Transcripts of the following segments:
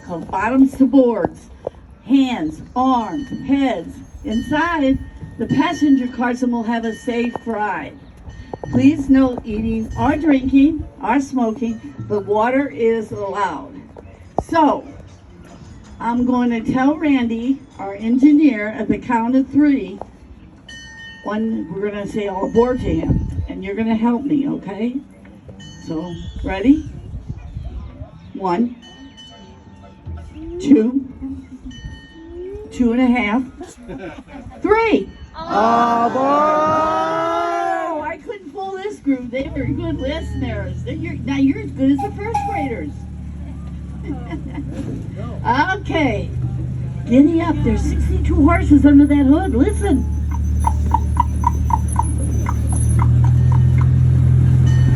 vehicle, bottoms to boards, hands, arms, heads. Inside, the passenger carson will have a safe ride. Please note eating or drinking or smoking, but water is allowed. So, I'm going to tell Randy, our engineer, at the count of 3, we're going to say all aboard to him, and you're going to help me, okay? So, ready? 1, 2, 2.5, 3. Aboard! Oh, I couldn't pull this group. They were good listeners. Now you're as good as the first graders. Okay. Giddy up. There's 62 horses under that hood. Listen.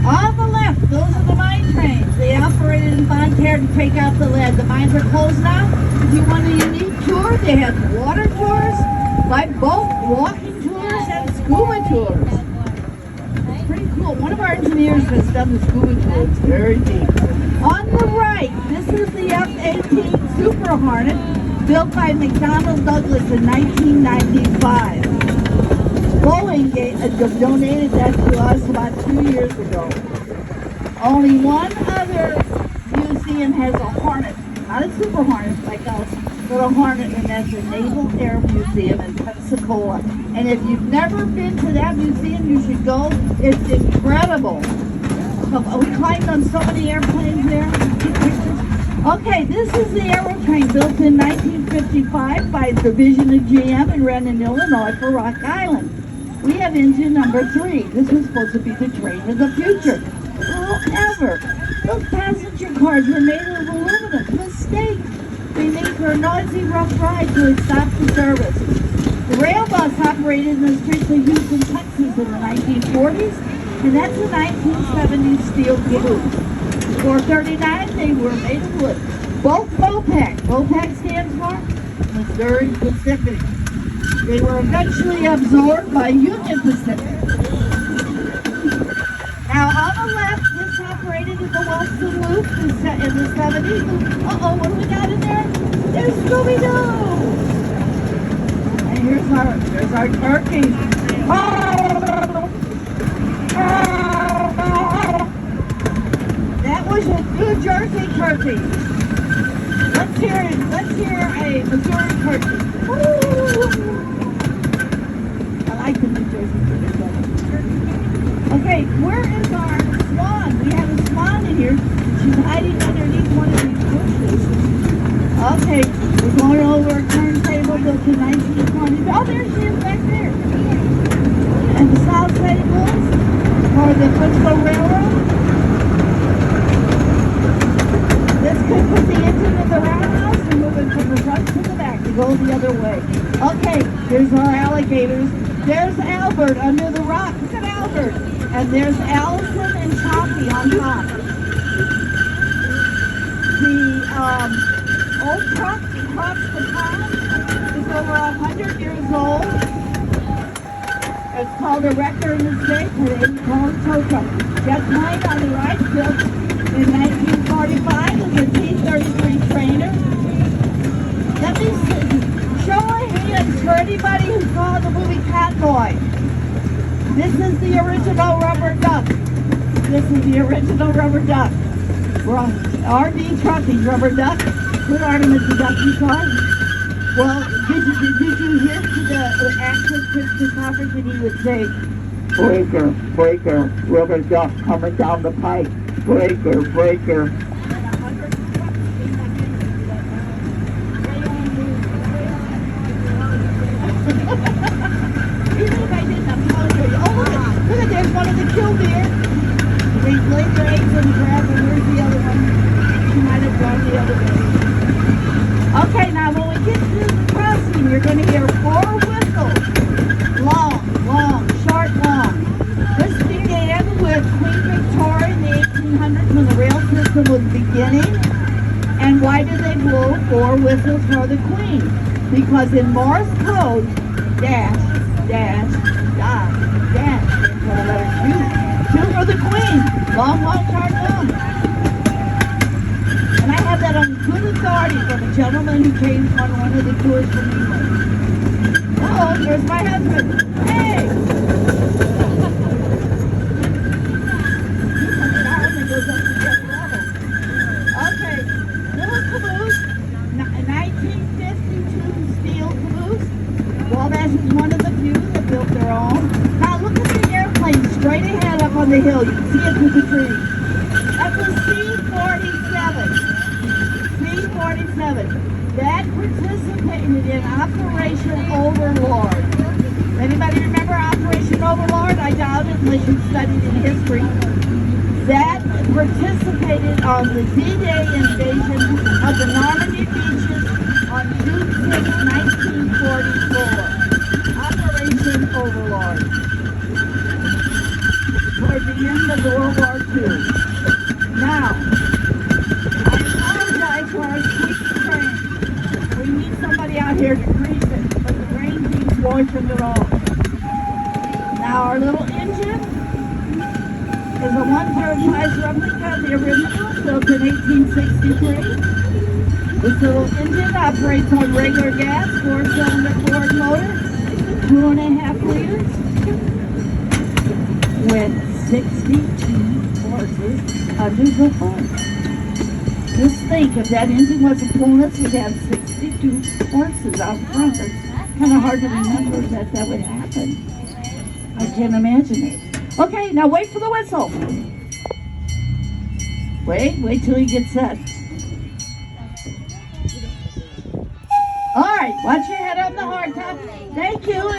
On the left, those are the mine trains. They operated in Bonterre to take out the lead. The mines are closed now. If you want a unique tour, they have water tours, by boat, walking tours, and scuba tours. It's pretty cool. One of our engineers has done the scuba tour. It's very deep. On the right, this is the F-18 Super Hornet, built by McDonnell Douglas in 1995. Boeing donated that to us about 2 years ago. Only one other museum has a Hornet, not a Super Hornet like us, but a Hornet, and that's the Naval Air Museum in Pensacola. And if you've never been to that museum, you should go. It's incredible. We climbed on so many airplanes there. Okay, this is the aeroplane built in 1955 by a division of GM in Renton, Illinois for Rock Island. We have engine number 3. This was supposed to be the train of the future. However, those passenger cars were made of aluminum. Mistake. They made for a noisy, rough ride till it stopped the service. The rail bus operated in the streets of Houston, Texas in the 1940s, and that's a 1970s steel cube. 439, they were made of wood. Both MOPAC stands for Missouri Pacific. They were eventually absorbed by Union Pacific. Now on the left, this operated in the Western Loop in the 70s. Uh-oh, what do we got in there? There's Scooby-Doo! And here's our turkey. That was a New Jersey turkey. Let's hear a Missouri turkey. I like the New Jersey turkey. Okay, where is our swan? We have a swan in here. She's hiding underneath one of these bushes. Okay, we're going over a turntable built in 1920. Oh, there she is back there. And the south tables for the Frisco Railroad. This could put the engine in the roundhouse and move it from the front to the back to go the other way. Okay, here's our alligators. There's Albert under the rock. Look at Albert. And there's Allison and Choppy on top. The old truck across the pond is over 100 years old. It's called a wrecker in the state, and they call it a tow truck. Jet plane on the right, built in 1945, is a T-33 trainer. Let me show a hand for anybody who saw the movie Catboy. This is the original rubber duck. This is the original rubber duck. We're on RV Trucking, rubber duck. Good Artemis the duck you saw. Well, did you hear to the actor Christmas conference and he would say, breaker, breaker, rubber duck coming down the pipe. Breaker, breaker. Even if I didn't, I'm telling you. Oh, look at there's one of the killdeer. They laid their eggs in the grass, and where's the other one? She might have gone the other way. Okay, now when we get to the crossing, you're going to hear 4 whistles. Long, long, short, long. This began with Queen Victoria in the 1800s when the rail system was beginning. And why did they blow 4 whistles for the Queen? Because in Morse code, dash, dash, dash, dash, for the letter Q. Q for the Queen. Long, long, short, long. And I have that on good authority from a gentleman who came on one of the tours from England. Oh, there's my husband. Hey! Okay, little caboose, 1952 steel caboose. Wabash is one of the few that built their own. Now look at the airplane straight ahead up on the hill. You can see it through the trees. That's a C-47. C-47. That participated in Operation Overlord. Anybody remember Operation Overlord? I doubt it unless you studied in history. That participated on the D-Day invasion of the Normandy beaches on June 6, 1944. Operation Overlord. Toward the end of World War II. Now, I apologize for our sweet train. We need somebody out here to grease it, but the rain keeps washing it off. Now our little engine is a 1/3 size replica of the original, built in 1863. This little engine operates on regular gas, 4-cylinder Ford motor, 2.5 liters, with 62 horses under the hood. Just think, if that engine wasn't pulling us, we'd have 62 horses out front. It's kind of hard to remember that would happen. I can't imagine it. Okay, now wait for the whistle. Wait till he gets set. All right, watch your head on the hard top. Thank you.